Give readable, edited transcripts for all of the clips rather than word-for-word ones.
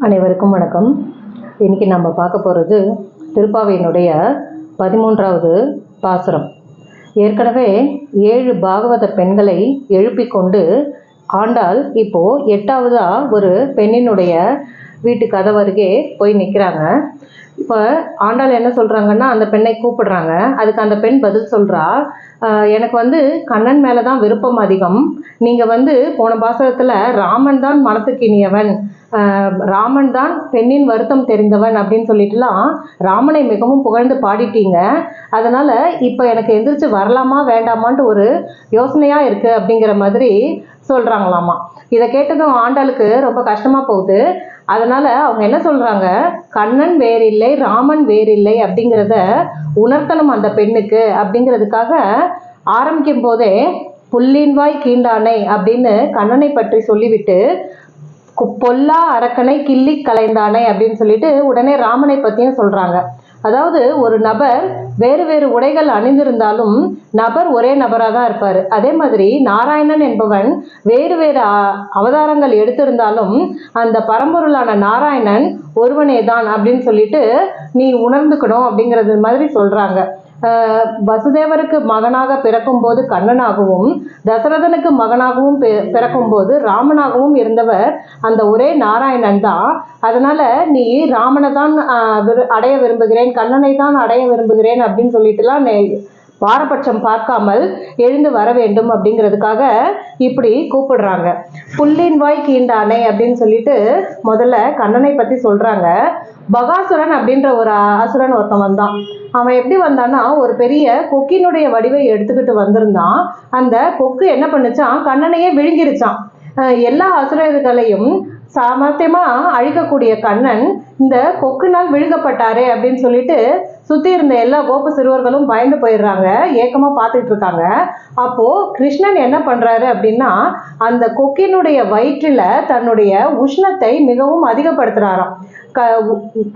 அனைவருக்கும் வணக்கம். இன்னைக்கு நம்ம பார்க்க போகிறது திருப்பாவையினுடைய 13வது பாசுரம். ஏற்கனவே 7 பாகவத பெண்களை எழுப்பி கொண்டு ஆண்டாள் இப்போ 8வதா ஒரு பெண்ணினுடைய வீட்டு கதவருகே போய் நிற்கிறாங்க. இப்போ ஆண்டாள் என்ன சொல்கிறாங்கன்னா, அந்த பெண்ணை கூப்பிடுறாங்க. அதுக்கு அந்த பெண் பதில் சொல்கிறா, எனக்கு கண்ணன் மேலே தான் விருப்பம் அதிகம். நீங்கள் போன பாசகத்தில் ராமன் தான் மனத்துக்கு இனியவன், ராமன் தான் பெண்ணின் வருத்தம் தெரிந்தவன் அப்படின்னு சொல்லிட்டுலாம் ராமனை மிகவும் புகழ்ந்து பாடிட்டீங்க. அதனால் இப்போ எனக்கு எந்திரிச்சு வரலாமா வேண்டாமான்ட்டு ஒரு யோசனையாக இருக்குது அப்படிங்கிற மாதிரி சொல்கிறாங்களாமா. இதை கேட்டதும் ஆண்டாளுக்கு ரொம்ப கஷ்டமாக போகுது. அதனால் அவங்க என்ன சொல்கிறாங்க, கண்ணன் வேறில்லை ராமன் வேறில்லை அப்படிங்கிறத உணர்த்தணும் அந்த பெண்ணுக்கு அப்படிங்கிறதுக்காக ஆரம்பிக்கும் போதே புல்லின்வாய் கீண்டானை அப்படின்னு கண்ணனை பற்றி சொல்லிவிட்டு பொல்லா அரக்கனை கிள்ளி கலைந்தானே அப்படின்னு சொல்லிட்டு உடனே ராமனை பற்றியும் சொல்கிறாங்க. அதாவது ஒரு நபர் வேறு வேறு உடைகள் அணிந்திருந்தாலும் நபர் ஒரே நபராக தான் இருப்பார். அதே மாதிரி நாராயணன் என்பவன் வேறு வேறு அவதாரங்கள் எடுத்திருந்தாலும் அந்த பரம்பொருளான நாராயணன் ஒருவனே தான் அப்படின்னு சொல்லிட்டு நீ உணர்ந்துக்கணும் அப்படிங்கிறது மாதிரி சொல்கிறாங்க. வசுதேவருக்கு மகனாக பிறக்கும் போது கண்ணனாகவும், தசரதனுக்கு மகனாகவும் பிறக்கும் போது ராமனாகவும் இருந்தவர் அந்த ஒரே நாராயணன் தான். அதனால நீ ராமனை தான் அடைய விரும்புகிறேன், கண்ணனை தான் அடைய விரும்புகிறேன் அப்படின்னு சொல்லிட்டுலாம் பாரபட்சம் பார்க்காமல் எழுந்து வர வேண்டும் அப்படிங்கிறதுக்காக இப்படி கூப்பிடுறாங்க. புல்லின் வாய் கீண்டானை அப்படின்னு சொல்லிட்டு முதல்ல கண்ணனை பற்றி சொல்கிறாங்க. பகாசுரன் அப்படின்ற ஒரு அசுரன் ஒருத்தன் வந்தான். அவன் எப்படி வந்தான்னா, ஒரு பெரிய கொக்கினுடைய வடிவை எடுத்துக்கிட்டு வந்திருந்தான். அந்த கொக்கு என்ன பண்ணுச்சான், கண்ணனையே விழுங்கிருச்சான். எல்லா அசுரர்களையும் சாமர்த்தியமா அழிக்கக்கூடிய கண்ணன் இந்த கொக்குனால் விழுங்கப்பட்டாரே அப்படின்னு சொல்லிட்டு சுத்தி இருந்த எல்லா கோப சிறுவர்களும் பயந்து போயிடுறாங்க, ஏக்கமா பார்த்துட்டு இருக்காங்க. அப்போ கிருஷ்ணன் என்ன பண்றாரு அப்படின்னா, அந்த கொக்கினுடைய வயிற்றில தன்னுடைய உஷ்ணத்தை மிகவும் அதிகப்படுத்துறாராம்.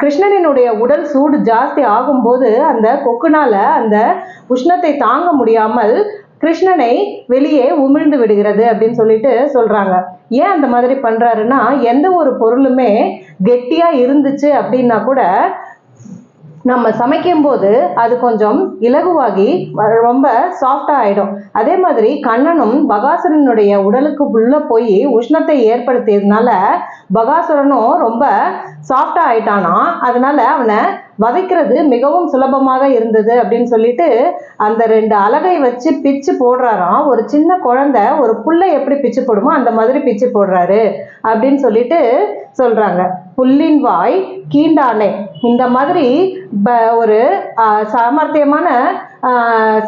கிருஷ்ணனினுடைய உடல் சூடு ஜாஸ்தி ஆகும்போது அந்த கொக்குனால அந்த உஷ்ணத்தை தாங்க முடியாமல் கிருஷ்ணனை வெளியே உமிழ்ந்து விடுகிறது அப்படின்னு சொல்லிட்டு சொல்றாங்க. ஏன் அந்த மாதிரி பண்றாருன்னா, எந்த ஒரு பொருளுமே கெட்டியா இருந்துச்சு அப்படின்னா கூட நம்ம சமைக்கும் போது அது கொஞ்சம் இலகுவாகி ரொம்ப சாஃப்டா ஆயிடும். அதே மாதிரி கண்ணனும் பகாசுரனுடைய உடலுக்கு உள்ள போய் உஷ்ணத்தை ஏற்படுத்தியதுனால பகாசுரனும் ரொம்ப சாஃப்டா ஆயிட்டானா. அதனால அவனை வதைக்கிறது மிகவும் சுலபமாக இருந்தது அப்படின்னு சொல்லிட்டு அந்த 2 அலகை வச்சு பிச்சு போடுறாராம். ஒரு சின்ன குழந்தை ஒரு புல்லை எப்படி பிச்சு போடுமோ அந்த மாதிரி பிச்சு போடுறாரு அப்படின்னு சொல்லிட்டு சொல்றாங்க. புல்லின் வாய் கீண்டானே, இந்த மாதிரி ஒரு சாமர்த்தியமான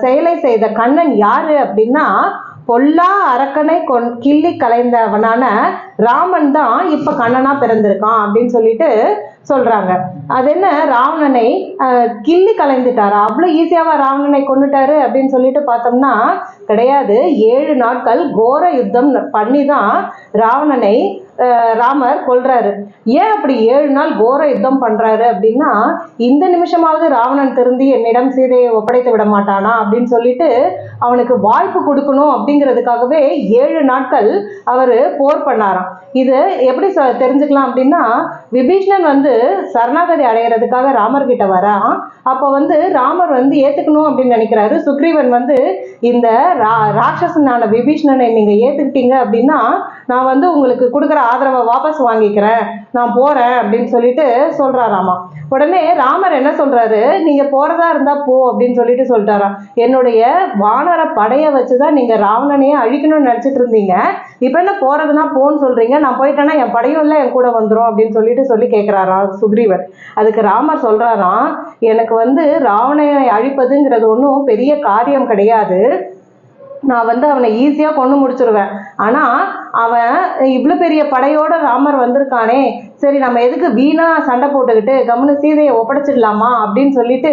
செயலை செய்த கண்ணன் யாரு அப்படின்னா, பொல்லா அரக்கனை கிள்ளி கலைந்தவனான ராமன் தான் இப்ப கண்ணனா பிறந்திருக்கான் அப்படின்னு சொல்லிட்டு சொல்றாங்க. அது என்ன, ராவணனை கிள்ளி கலைந்துட்டாரா, அவ்வளவு ஈஸியாவா ராவணனை கொண்டுட்டாரு அப்படின்னு சொல்லிட்டு பார்த்தோம்னா கிடையாது. 7 நாட்கள் கோர யுத்தம் பண்ணி தான் ராவணனை ராமர் கொல்றாரு. ஏன் அப்படி 7 நாள் கோர யுத்தம் பண்றாரு அப்படின்னா, இந்த நிமிஷமாவது ராவணன் திருந்தி என்னிடம் சீதையை ஒப்படைத்து விட மாட்டானா அப்படின்னு சொல்லிட்டு அவனுக்கு வாய்ப்பு கொடுக்கணும் அப்படிங்கிறதுக்காகவே 7 நாட்கள் அவர் போர் பண்ணாராம். இது எப்படி தெரிஞ்சுக்கலாம் அப்படின்னா, விபீஷ்ணன் சரணாகதி அடைகிறதுக்காக ராமர் கிட்ட வரான். அப்போ ராமர் ஏத்துக்கணும் அப்படின்னு நினைக்கிறாரு. சுக்ரீவன் இந்த ராட்சசனான விபீஷ்ணனை நீங்க ஏத்துக்கிட்டீங்க அப்படின்னா நான் உங்களுக்கு கொடுக்குற ஆதரவை வாபஸ் வாங்கிக்கிறேன், நான் போறேன் அப்படின்னு சொல்லிட்டு சொல்றாராமா. உடனே ராமர் என்ன சொல்றாரு, நீங்க போறதா இருந்தா போ அப்படின்னு சொல்லிட்டு சொல்லிட்டாராம். என்னுடைய வானர படைய வச்சுதான் நீங்க ராவணனையே அழிக்கணும்னு நினைச்சிட்டு இருந்தீங்க, இப்ப என்ன போறதுன்னா போன்னு சொல்றீங்க, நான் போயிட்டேன்னா என் படையும் இல்லை என் கூட வந்துடும் அப்படின்னு சொல்லி கேட்கிறாராம் சுக்ரீவன். அதுக்கு ராமர் சொல்றாராம், எனக்கு ராவணனை அழிப்பதுங்கிறது ஒன்றும் பெரிய காரியம் கிடையாது, நான் அவனை ஈஸியா கொண்டு முடிச்சிருவேன். ஆனா அவன் இவ்வளவு பெரிய படையோட ராமர் வந்திருக்கானே, சரி நம்ம எதுக்கு வீணா சண்டை போட்டுக்கிட்டு கம்முனு சீதையை ஒப்படைச்சிடலாமா அப்படின்னு சொல்லிட்டு,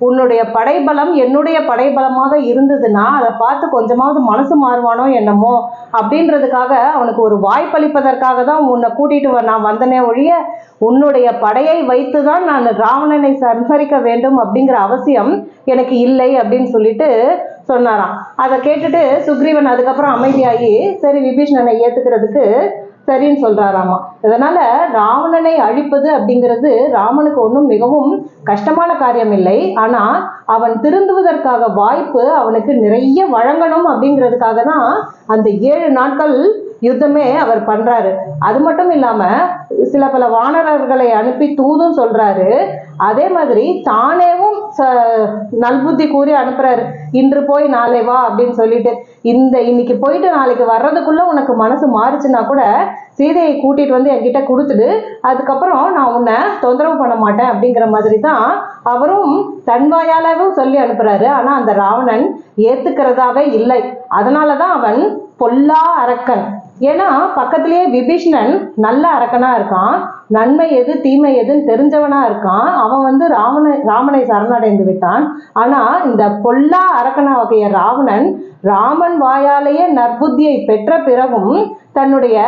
உன்னுடைய படைபலம் என்னுடைய படைபலமாக இருந்ததுன்னா அதை பார்த்து கொஞ்சமாவது மனசு மாறுவானோ என்னமோ அப்படின்றதுக்காக அவனுக்கு ஒரு வாய்ப்பளிப்பதற்காக தான் உன்னை கூட்டிட்டு நான் வந்தனே ஒழிய உன்னுடைய படையை வைத்துதான் நான் ராவணனை சம்ஹரிக்க வேண்டும் அப்படிங்கிற அவசியம் எனக்கு இல்லை அப்படின்னு சொல்லிட்டு சொன்னாராம். அதை கேட்டுட்டு சுக்ரீவன் அதுக்கப்புறம் அமைதியாகி சரி விபீஷ்ணனை ஏத்துக்கிறதுக்கு சரின்னு சொல்றாராமா. இதனால ராவணனை அழிப்பது அப்படிங்கிறது ராமனுக்கு ஒன்றும் மிகவும் கஷ்டமான காரியம் இல்லை. ஆனா அவன் திருந்துவதற்காக வாய்ப்பு அவனுக்கு நிறைய வழங்கணும் அப்படிங்கிறதுக்காக தான் அந்த 7 நாட்கள் யுத்தமே அவர் பண்றாரு. அது மட்டும் இல்லாம சில பல வானரர்களை அனுப்பி தூதும் சொல்றாரு. அதே மாதிரி தானேவும் நல்புத்தி கூறி அனுப்புறாரு. இன்று போய் நாளை வா அப்படின்னு சொல்லிட்டு, இன்னைக்கு போயிட்டு நாளைக்கு வர்றதுக்குள்ள உனக்கு மனசு மாறுச்சுன்னா கூட சீதையை கூட்டிட்டு வந்து என்கிட்ட கொடுத்துடு, அதுக்கப்புறம் நான் உன்னை தொந்தரவு பண்ண மாட்டேன் அப்படிங்கிற மாதிரி தான் அவரும் தன் வாயாலவும் சொல்லி அனுப்புறாரு. ஆனா அந்த ராவணன் ஏத்துக்கிறதாவே இல்லை. அதனாலதான் அவன் பொல்லா அரக்கன். ஏன்னா பக்கத்திலேயே விபீஷ்ணன் நல்ல அரக்கனா இருக்கான், நன்மை எது தீமை எதுன்னு தெரிஞ்சவனா இருக்கான். அவன் வந்து ராமனை சரணடைந்து விட்டான். ஆனா இந்த பொல்லா அரக்கனாகிய ராவணன் ராமன் வாயாலேயே நற்புத்தியை பெற்ற பிறகும் தன்னுடைய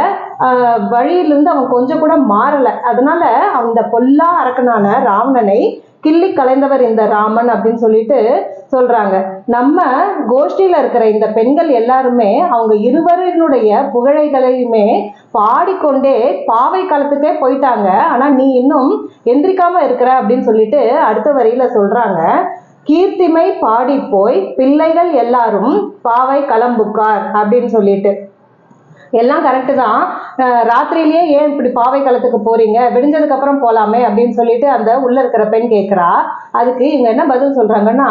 வழியிலிருந்து அவன் கொஞ்சம் கூட மாறல. அதனால அந்த பொல்லா அரக்கனான ராவணனை கிள்ளி கலைந்தவர் இந்த ராமன் அப்படின்னு சொல்லிட்டு சொல்றாங்க. நம்ம கோஷ்டியில இருக்கிற இந்த பெண்கள் எல்லாருமே அவங்க இருவரினுடைய புகழைகளையுமே பாடிக்கொண்டே பாவை காலத்துக்கே போயிட்டாங்க. ஆனா நீ இன்னும் எந்திரிக்காம இருக்கிற அப்படின்னு சொல்லிட்டு அடுத்த வரியில சொல்றாங்க. கீர்த்திமை பாடி போய் பிள்ளைகள் எல்லாரும் பாவை களம்புக்கார் அப்படின்னு சொல்லிட்டு. எல்லாம் கரெக்டு தான். ராத்திரியிலேயே ஏன் இப்படி பாவை களத்துக்கு போறீங்க, விடிஞ்சதுக்கு அப்புறம் போலாமே அப்படின்னு சொல்லிட்டு அந்த உள்ள இருக்கிற பெண் கேட்கிறா. அதுக்கு இவங்க என்ன பதில் சொல்றாங்கன்னா,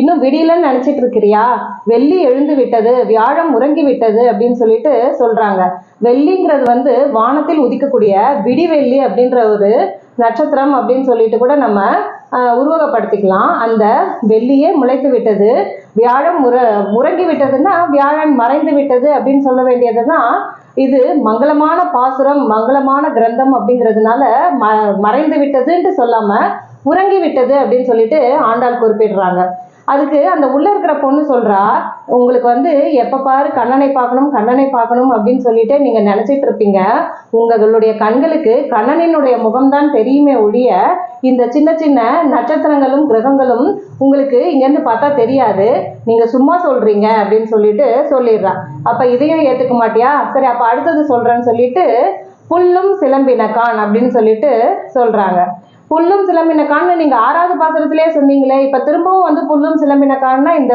இன்னும் விடியலன்னு நினைச்சிட்டு இருக்கிறியா, வெள்ளி எழுந்து விட்டது, வியாழம் உறங்கி விட்டது அப்படின்னு சொல்லிட்டு சொல்றாங்க. வெள்ளிங்கிறது வந்து வானத்தில் உதிக்கக்கூடிய விடிவெள்ளி அப்படின்ற ஒரு நட்சத்திரம் அப்படின்னு சொல்லிட்டு கூட நம்ம உருவகப்படுத்திக்கலாம். அந்த வெள்ளியே முளைத்து விட்டது, வியாழம் உறங்கி விட்டதுன்னா வியாழன் மறைந்து விட்டது அப்படின்னு சொல்ல வேண்டியதுதான். இது மங்களமான பாசுரம், மங்களமான கிரந்தம் அப்படிங்கிறதுனால மறைந்து விட்டதுன்ட்டு சொல்லாம உறங்கி விட்டது அப்படின்னு சொல்லிட்டு ஆண்டாள் குறிப்பிடுறாங்க. அதுக்கு அந்த உள்ள இருக்கிற பொண்ணு சொல்றா, உங்களுக்கு வந்து எப்ப பாரு கண்ணனை பார்க்கணும் அப்படின்னு சொல்லிட்டு நீங்க நினைச்சிட்டு இருப்பீங்க. உங்களுடைய கண்களுக்கு கண்ணனினுடைய முகம்தான் தெரியுமே ஒழிய இந்த சின்ன சின்ன நட்சத்திரங்களும் கிரகங்களும் உங்களுக்கு இங்கேருந்து பார்த்தா தெரியாது, நீங்க சும்மா சொல்றீங்க அப்படின்னு சொல்லிட்டு சொல்லிடுறா. அப்ப இதையும் ஏத்துக்க மாட்டியா, சரி அப்ப அடுத்தது சொல்றேன்னு சொல்லிட்டு புல்லும் சிலம்பினகான் அப்படின்னு சொல்லிட்டு சொல்றாங்க. புல்லும் சிலம்பினக்கான்னு நீங்க 6வது பாசுரத்திலே சொன்னீங்களே, இப்ப திரும்பவும் வந்து புல்லும் சிலம்பினக்கான்னா இந்த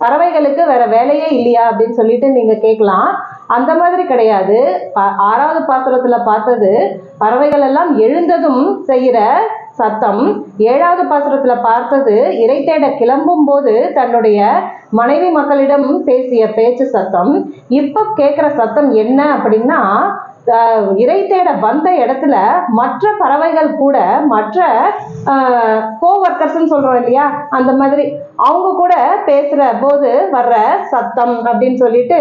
பறவைகளுக்கு வேற வேலையே இல்லையா அப்படின்னு சொல்லிட்டு நீங்க கேட்கலாம். அந்த மாதிரி கிடையாது. 6வது பாசுரத்துல பார்த்தது பறவைகள் எல்லாம் எழுந்ததும் செய்யற சத்தம். 7வது பாசுரத்துல பார்த்தது இறை தேட கிளம்பும் போது தன்னுடைய மனைவி மக்களிடம் பேசிய பேச்சு சத்தம். இப்ப கேட்கிற சத்தம் என்ன அப்படின்னா, இறை தேட வந்த இடத்துல மற்ற பறவைகள் கூட, மற்ற கோவர்க்கர்ஸ் சொல்றோம் இல்லையா, அந்த மாதிரி அவங்க கூட பேசுற போது வர்ற சத்தம் அப்படின்னு சொல்லிட்டு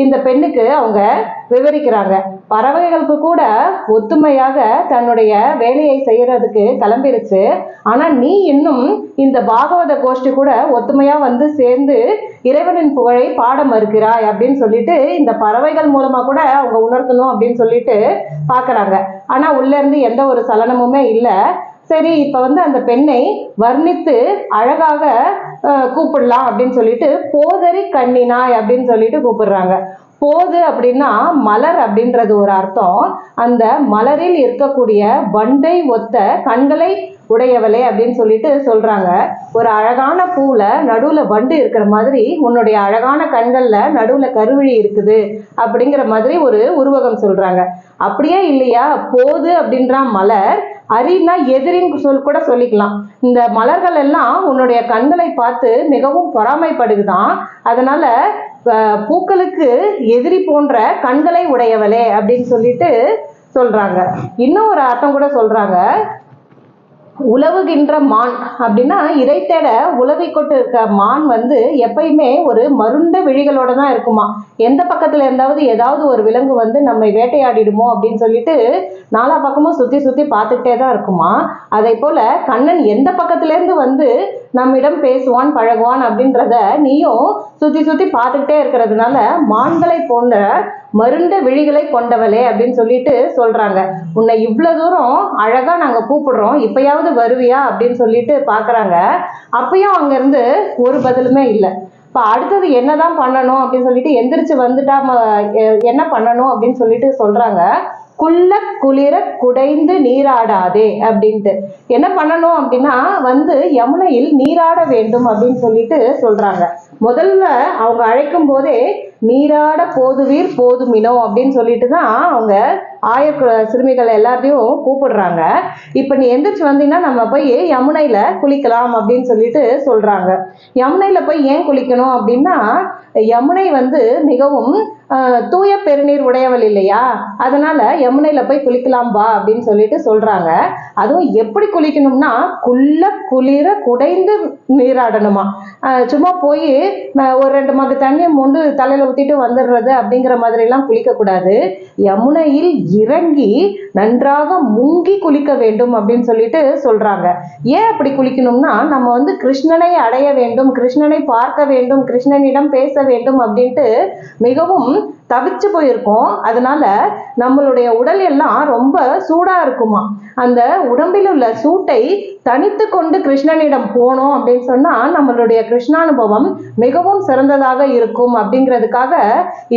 இந்த பெண்ணுக்கு அவங்க விவரிக்கிறாங்க. பறவைகளுக்கு கூட ஒத்துமையாக தன்னுடைய வேலையை செய்யறதுக்கு கிளம்பிருச்சு. ஆனா நீ இன்னும் இந்த பாகவத கோஷ்டி கூட ஒத்துமையா வந்து சேர்ந்து இறைவனின் புகழை பாட மறுக்கிறாய் அப்படின்னு சொல்லிட்டு இந்த பறவைகள் மூலமா கூட அவங்க உணர்த்தணும் அப்படின்னு சொல்லிட்டு பாக்குறாங்க. ஆனா உள்ள இருந்து எந்த ஒரு சலனமுமே இல்லை. சரி இப்ப வந்து அந்த பெண்ணை வர்ணித்து அழகாக கூப்பிடலாம் அப்படின்னு சொல்லிட்டு போதரி கண்ணினாய் அப்படின்னு சொல்லிட்டு கூப்பிடுறாங்க. போது அப்படின்னா மலர் அப்படின்றது ஒரு அர்த்தம். அந்த மலரில் இருக்கக்கூடிய வண்டை ஒத்த கண்களை உடையவளே அப்படின்னு சொல்லிட்டு சொல்றாங்க. ஒரு அழகான பூல நடுவுல வண்டு இருக்கிற மாதிரி உன்னுடைய அழகான கண்கள்ல நடுவுல கருவிழி இருக்குது அப்படிங்கிற மாதிரி ஒரு உருவகம் சொல்றாங்க. அப்படியே இல்லையா, போது அப்படின்ற மலர், அரின்னா எதிரின்னு கூட சொல்லிக்கலாம். இந்த மலர்கள் எல்லாம் உன்னுடைய கண்களை பார்த்து மிகவும் பொறாமைப்படுதுதான். அதனால பூக்களுக்கு எதிரி போன்ற கண்களை உடையவளே அப்படின்னு சொல்லிட்டு சொல்றாங்க. இன்னும் ஒரு அர்த்தம் கூட சொல்றாங்க. உலவுகின்ற மான் அப்படின்னா இறை தேட உலவை கொண்டு இருக்க மான் வந்து எப்பயுமே ஒரு மருண்ட விழிகளோட தான் இருக்குமா. எந்த பக்கத்துல இருந்தாவது ஏதாவது ஒரு விலங்கு வந்து நம்மை வேட்டையாடிடுமோ அப்படின்னு சொல்லிட்டு நாலா பக்கமும் சுத்தி சுத்தி பார்த்துக்கிட்டே தான் இருக்குமா. அதே போல கண்ணன் எந்த பக்கத்துல இருந்து வந்து நம்மிடம் பேசுவான் பழகுவான் அப்படின்றத நீயும் சுத்தி சுத்தி பார்த்துக்கிட்டே இருக்கிறதுனால மான்களை போன்ற மருண்ட விழிகளை கொண்டவளே அப்படின்னு சொல்லிட்டு சொல்றாங்க. உன்னை இவ்வளவு தூரம் அழகா நாங்க கூப்பிடுறோம், இப்பயாவது வருவியா அப்படின்னு சொல்லிட்டு பாக்குறாங்க. அப்பயும் அங்க இருந்து ஒரு பதிலுமே இல்லை. இப்போ அடுத்தது என்னதான் பண்ணணும் அப்படின்னு சொல்லிட்டு எந்திரிச்சு வந்துட்டா என்ன பண்ணணும் அப்படின்னு சொல்லிட்டு சொல்றாங்க. குள்ள குளிர குடைந்து நீராடாதே அப்படின்ட்டு என்ன பண்ணணும் அப்படின்னா யமுனையில் நீராட வேண்டும் அப்படின்னு சொல்லிட்டு சொல்றாங்க. முதல்ல அவங்க அழைக்கும் போதே நீராட போதுவீர் போதுமினோ அப்படின்னு சொல்லிட்டு தான் அவங்க சிறுமிகள் எல்லாத்தையும் கூப்பிடுறாங்க. இப்ப நீ எந்திரிச்சு வந்தீங்கன்னா நம்ம போய் யமுனையில குளிக்கலாம் அப்படின்னு சொல்லிட்டு சொல்றாங்க. யமுனையில போய் ஏன் குளிக்கணும் அப்படின்னா யமுனை மிகவும் தூய பெருநீர் உடையவள் இல்லையா, அதனால யமுனையில போய் குளிக்கலாம் வா அப்படின்னு சொல்லிட்டு சொல்றாங்க. அதுவும் எப்படி குளிக்கணும்னா குள்ள குளிர குடைந்து நீராடணுமா. சும்மா போய் ஒரு 2 மக்கு தண்ணியை மொண்டு தலையில ஊத்திட்டு வந்துடுறது அப்படிங்கிற மாதிரி எல்லாம் குளிக்க கூடாது. யமுனையில் இறங்கி நன்றாக முங்கி குளிக்க வேண்டும் அப்படின்னு சொல்லிட்டு சொல்றாங்க. ஏன் அப்படி குளிக்கணும்னா நம்ம கிருஷ்ணனை அடைய வேண்டும், கிருஷ்ணனை பார்க்க வேண்டும், கிருஷ்ணனிடம் பேச வேண்டும் அப்படின்ட்டு மிகவும் தவிச்சு போயிருக்கோம். அதனால நம்மளுடைய உடல் எல்லாம் ரொம்ப சூடா இருக்குமா. அந்த உடம்பில் உள்ள சூட்டை தனித்து கொண்டு கிருஷ்ணனிடம் போனோம் அப்படின்னு சொன்னா நம்மளுடைய கிருஷ்ணானுபவம் மிகவும் சிறந்ததாக இருக்கும். அப்படிங்கிறதுக்காக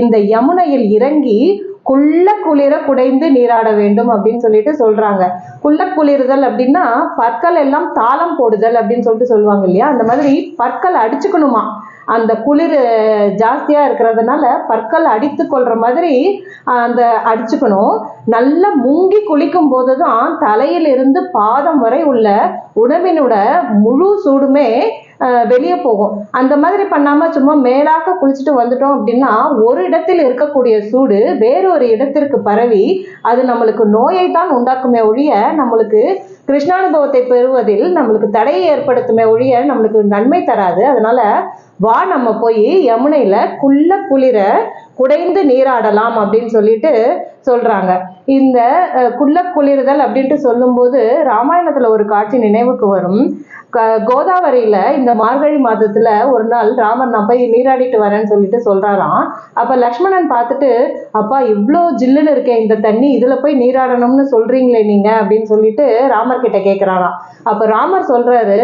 இந்த யமுனையில் இறங்கி குள்ள குளிர குடைந்து நீராட வேண்டும் அப்படின்னு சொல்லிட்டு சொல்றாங்க. குள்ள குளிர்தல் அப்படின்னா பற்கள் எல்லாம் தாளம் போடுதல் அப்படின்னு சொல்லிட்டு சொல்லுவாங்க இல்லையா, அந்த மாதிரி பற்கள் அடிச்சுக்கணுமா. அந்த குளிர் ஜாஸ்தியா இருக்கிறதுனால பற்கள் அடித்து கொள்ற மாதிரி அந்த அடிச்சுக்கணும். நல்லா முங்கி குளிக்கும் போதுதான் தலையிலிருந்து பாதம் வரை உள்ள உடம்பினோட முழு சூடுமே வெளியே போகும். அந்த மாதிரி பண்ணாம சும்மா மேலாக குளிச்சுட்டு வந்துட்டோம் அப்படின்னா ஒரு இடத்தில் இருக்கக்கூடிய சூடு வேறொரு இடத்திற்கு பரவி அது நம்மளுக்கு நோயை தான் உண்டாக்குமே ஒழிய நம்மளுக்கு கிருஷ்ணானுபவத்தை பெறுவதில் நம்மளுக்கு தடையை ஏற்படுத்துமே ஒழிய நம்மளுக்கு நன்மை தராது. அதனால வா நம்ம போய் யமுனையில குள்ள குளிர குடைந்து நீராடலாம் அப்படின்னு சொல்லிட்டு சொல்றாங்க. இந்த குள்ள குளிர்தல் அப்படின்ட்டு சொல்லும்போது ராமாயணத்துல ஒரு காட்சி நினைவுக்கு வரும். கோதாவரியில இந்த மார்கழி மாதத்துல ஒரு நாள் ராமர் நான் போய் நீராடிட்டு வரேன்னு சொல்லிட்டு சொல்றாராம். அப்ப லக்ஷ்மணன் பார்த்துட்டு அப்பா இவ்வளோ ஜில்லுன்னு இருக்கேன் இந்த தண்ணி, இதுல போய் நீராடணும்னு சொல்றீங்களே நீங்க அப்படின்னு சொல்லிட்டு ராமர் கிட்ட கேட்கிறாராம். அப்ப ராமர் சொல்றாரு,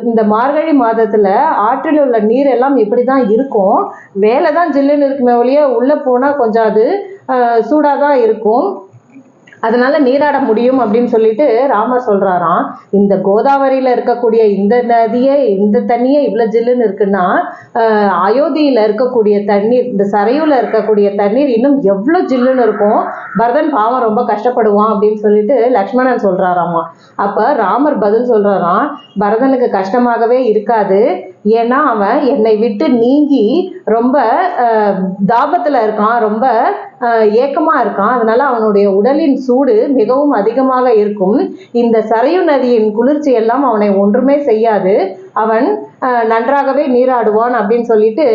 இந்த மார்கழி மாதத்துல ஆற்றில் உள்ள நீர் எல்லாம் இப்படிதான் இருக்கும், வேலைதான் ஜில்லுன்னு இருக்குமே ஒழிய உள்ள போனா கொஞ்சம் அது சூடாதான் இருக்கும், அதனால நீராட முடியும் அப்படின்னு சொல்லிட்டு ராமர் சொல்றாராம். இந்த கோதாவரியில இருக்கக்கூடிய இந்த நதியே இந்த தண்ணியே இவ்வளவு ஜில்லுன்னு இருக்குன்னா அயோத்தியில இருக்கக்கூடிய தண்ணீர், இந்த சரையூல இருக்கக்கூடிய தண்ணீர் இன்னும் எவ்வளவு ஜில்லுன்னு இருக்கும், பரதன் பாவம் ரொம்ப கஷ்டப்படுவான் அப்படின்னு சொல்லிட்டு லக்ஷ்மணன் சொல்றாராமா. அப்ப ராமர் பதில் சொல்றாராம், பரதனுக்கு கஷ்டமாகவே இருக்காது, ஏன்னா அவன் என்னை விட்டு நீங்கி ரொம்ப தாபத்துல இருக்கான், ரொம்ப ஏக்கமா இருக்கான், அதனால அவனுடைய உடலின் சூடு மிகவும் அதிகமாக இருக்கும். இந்த சரையு நதியின் குளிர்ச்சி எல்லாம் அவனை ஒன்றுமே செய்யாது, அவன் நன்றாகவே நீராடுவான் அப்படின்னு சொல்லிட்டு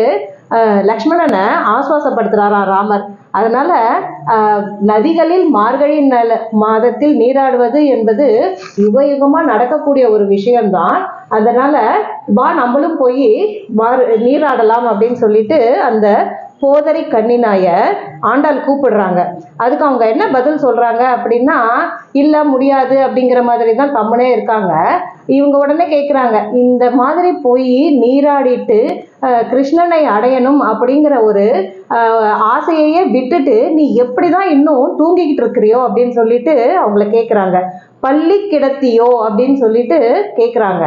லக்ஷ்மணனை ஆசுவாசப்படுத்துறாராம் ராமர். அதனால நதிகளில் மார்கழி மாதத்தில் நீராடுவது என்பது யுக யுகமா நடக்கக்கூடிய ஒரு விஷயம்தான். அதனால வா நம்மளும் போய் நீராடலாம் அப்படின்னு சொல்லிட்டு அந்த போதரி கண்ணினாய ஆண்டாள் கூப்பிடுறாங்க. அதுக்கு அவங்க என்ன பதில் சொல்றாங்க அப்படின்னா, இல்ல முடியாது அப்படிங்கிற மாதிரி தான் கம்முனே இருக்காங்க. இவங்க உடனே கேட்குறாங்க, இந்த மாதிரி போய் நீராடிட்டு கிருஷ்ணனை அடையணும் அப்படிங்கிற ஒரு ஆசையையே விட்டுட்டு நீ எப்படிதான் இன்னும் தூங்கிக்கிட்டு இருக்கிறியோ அப்படின்னு சொல்லிட்டு அவங்கள கேட்குறாங்க. பள்ளி கிடத்தியோ அப்படின்னு சொல்லிட்டு கேட்குறாங்க.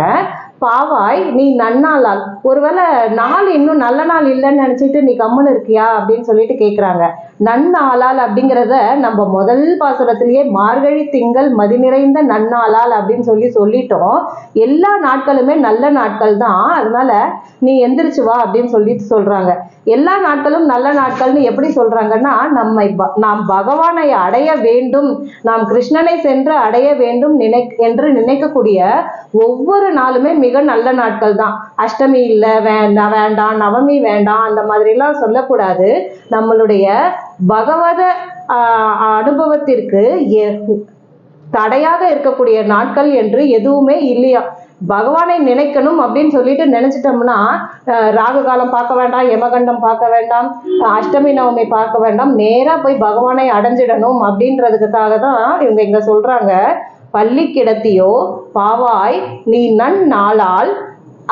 பாவாய் நீ நன்னாளால், ஒருவேளை நாள் இன்னும் நல்ல நாள் இல்லைன்னு நினைச்சிட்டு நீ கம்முன்னு இருக்கியா அப்படின்னு சொல்லிட்டு கேட்குறாங்க. நன்னாளால் அப்படிங்கிறத நம்ம முதல் பாசுரத்திலேயே மார்கழி திங்கள் மதி நிறைந்த நன்னாளால் அப்படின்னு சொல்லிட்டோம். எல்லா நாட்களுமே நல்ல நாட்கள் தான், அதனால நீ எந்திரிச்சு வா அப்படின்னு சொல்லிட்டு சொல்றாங்க. எல்லா நாட்களும் நல்ல நாட்கள்னு எப்படி சொல்றாங்கன்னா, நாம் பகவானை அடைய வேண்டும், நாம் கிருஷ்ணனை சென்று அடைய வேண்டும் என்று நினைக்கக்கூடிய ஒவ்வொரு நாளுமே மிக நல்ல நாட்கள் தான். அஷ்டமி இல்லை வேண்டாம், நவமி வேண்டாம், அந்த மாதிரி எல்லாம் சொல்லக்கூடாது. நம்மளுடைய பகவத அனுபவத்திற்கு தடையாக இருக்கக்கூடிய நாட்கள் என்று எதுவுமே இல்லையா. பகவானை நினைக்கணும் அப்படின்னு சொல்லிட்டு நினைச்சிட்டோம்னா ராகு காலம் பார்க்க வேண்டாம், யமகண்டம் பார்க்க வேண்டாம், அஷ்டமி நவமி பார்க்க வேண்டாம், நேரா போய் பகவானை அடைஞ்சிடணும் அப்படின்றதுக்காக தான் இவங்க இங்க சொல்றாங்க. பள்ளி கிடத்தியோ பாவாய் நீ நன்னாளால்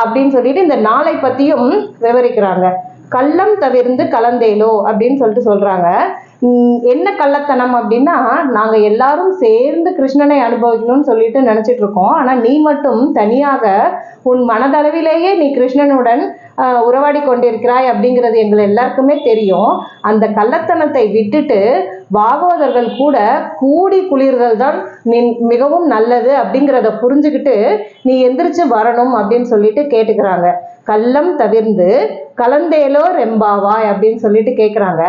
அப்படின்னு சொல்லிட்டு இந்த நாளை பத்தியும் விவரிக்கிறாங்க. கள்ளம் தவிர்ந்து கலந்தேலோ அப்படின்னு சொல்லிட்டு சொல்றாங்க. என்ன கள்ளத்தனம் அப்படின்னா, நாங்க எல்லாரும் சேர்ந்து கிருஷ்ணனை அனுபவிக்கணும்னு சொல்லிட்டு நினைச்சிட்டு இருக்கோம். ஆனா நீ மட்டும் தனியாக உன் மனதளவிலேயே நீ கிருஷ்ணனுடன் உறவாடி கொண்டிருக்கிறாய் அப்படிங்கிறது எங்களை எல்லாருக்குமே தெரியும். அந்த கள்ளத்தனத்தை விட்டுட்டு பாகவதர்கள் கூட கூடி குளிர்தல் தான் மிகவும் நல்லது அப்படிங்கிறத புரிஞ்சுக்கிட்டு நீ எந்திரிச்சு வரணும் அப்படின்னு சொல்லிட்டு கேட்டுக்கிறாங்க. கள்ளம் தவிர்ந்து கலந்தேலோ ரெம்பாவாய் அப்படின்னு சொல்லிட்டு கேட்குறாங்க.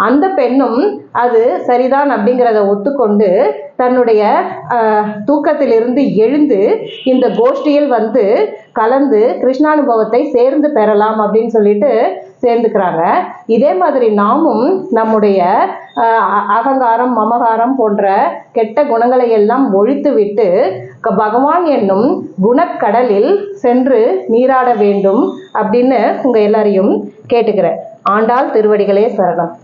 அந்த பெண்ணும் அது சரிதான் அப்படிங்கிறத ஒத்துக்கொண்டு தன்னுடைய தூக்கத்திலிருந்து எழுந்து இந்த கோஷ்டியில் வந்து கலந்து கிருஷ்ணானுபவத்தை சேர்ந்து பெறலாம் அப்படின்னு சொல்லிட்டு சேர்ந்துக்கிறாங்க. இதே மாதிரி நாமும் நம்முடைய அகங்காரம், மமகாரம் போன்ற கெட்ட குணங்களை எல்லாம் ஒழித்து விட்டு பகவான் என்னும் குணக்கடலில் சென்று நீராட வேண்டும் அப்படின்னு உங்க எல்லாரையும் கேட்டுக்கிறேன். ஆண்டாள் திருவடிகளே சரணம்.